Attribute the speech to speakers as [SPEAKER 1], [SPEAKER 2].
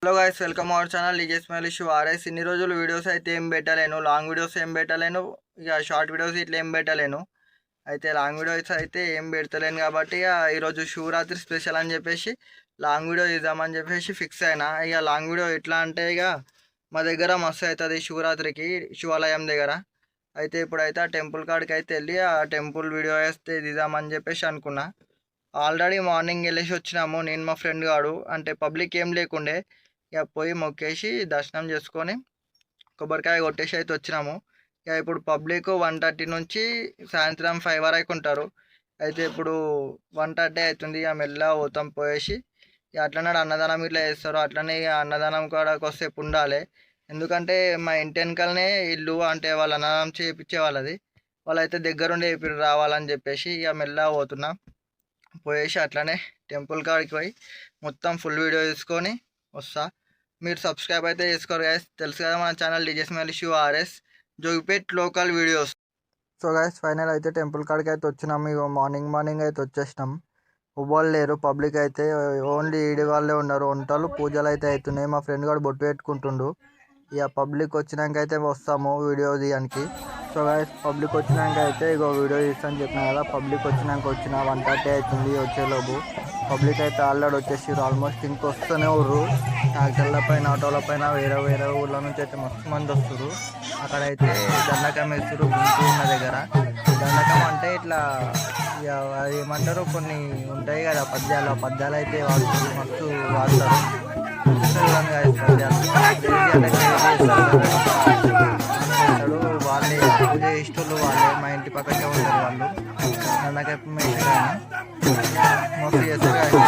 [SPEAKER 1] Hello guys, welcome our channel DJ smile issue RS. ఇన్ని రోజులు videos అయితే ఏం పెట్టలేను, లాంగ్ వీడియోస్ ఏం పెట్టలేను, ఇక షార్ట్ వీడియోస్ ఇట్లా ఏం పెట్టలేను. అయితే లాంగ్ వీడియోస్ అయితే ఏం పెడతలేను కాబట్టి ఈరోజు శివరాత్రి స్పెషల్ అని చెప్పేసి లాంగ్ వీడియో ఇద్దామని చెప్పేసి ఫిక్స్ అయినా. ఇక లాంగ్ వీడియో ఎట్లా అంటే ఇక మా దగ్గర మస్తు అవుతుంది శివరాత్రికి శివాలయం దగ్గర. అయితే ఇప్పుడైతే ఆ టెంపుల్ కాడికి అయితే వెళ్ళి ఆ టెంపుల్ వీడియో వేస్తే ఇద్దామని చెప్పేసి అనుకున్నా. ఆల్రెడీ మార్నింగ్ వెళ్ళేసి వచ్చినాము నేను మా ఫ్రెండ్ గాడు. అంటే పబ్లిక్ ఏం లేకుండే, ఇక పోయి మొక్కేసి దర్శనం చేసుకొని కొబ్బరికాయ కొట్టేసి అయితే వచ్చినాము. ఇక ఇప్పుడు పబ్లిక్ 1:30 నుంచి సాయంత్రం 5 వరకు ఉంటారు. అయితే ఇప్పుడు 1:30 అవుతుంది. ఇక మెల్లగా పోతాం పోయేసి ఇక అట్లనే అన్నదానం ఇట్లా చేస్తారు. అట్లనే ఇక అన్నదానం కాడకి వస్తే ఉండాలి. ఎందుకంటే మా ఇంటి వెనకాలనే ఇల్లు, అంటే వాళ్ళు అన్నదానం చేయించే వాళ్ళది. వాళ్ళైతే దగ్గరుండి రావాలని చెప్పేసి ఇక మెల్లగా పోతున్నా. పోయేసి అట్లనే టెంపుల్ కాడికి పోయి మొత్తం ఫుల్ వీడియో తీసుకొని వస్తా. మీరు సబ్స్క్రైబ్ అయితే చేసుకోరు గైస్, తెలుసు కదా మన channel DJ smile issue RS, Jogipet local videos. So guys, final అయితే టెంపుల్ కాడికి అయితే వచ్చినాం. ఇక మార్నింగ్ అయితే వచ్చేసినాం. ఎవ్వరు లేరు, పబ్లిక్ అయితే ఓన్లీ ఈడి వాళ్ళే ఉన్నారు. వంటలు పూజలు అయితే అవుతున్నాయి. మా ఫ్రెండ్ కూడా బొట్టు పెట్టుకుంటుండు. ఇక పబ్లిక్ వచ్చినాక అయితే వస్తాము వీడియో తీయడానికి. సో గైస్, పబ్లిక్ వచ్చినాక అయితే ఇగో వీడియో తీస్తాను చెప్పిన కదా. పబ్లిక్ వచ్చినాక 1:30 అవుతుంది వచ్చేలోపు. పబ్లిక్ అయితే ఆల్రెడీ వచ్చేసారు. ఆల్మోస్ట్ ఇంకొస్తూనే ఉర్రు. ట్రాక్టర్ల పైన, ఆటోల పైన, వేరే ఊళ్ళ నుంచి అయితే మస్తు మంది వస్తారు. అక్కడైతే దండకం వేస్తారు గుంటూ ఉన్న దగ్గర. దండకం అంటే ఇట్లా ఇక అది ఏమంటారు, కొన్ని ఉంటాయి కదా పద్యాలు అయితే వాడుతారు, మస్తు వాడతారు. చూడండి guys, పద్యాలు వాళ్ళే పూజ ఇష్టలు, వాళ్ళే మా ఇంటి పక్కనే ఉంటారు వాళ్ళు. దండకం మస్తు చేస్తారు.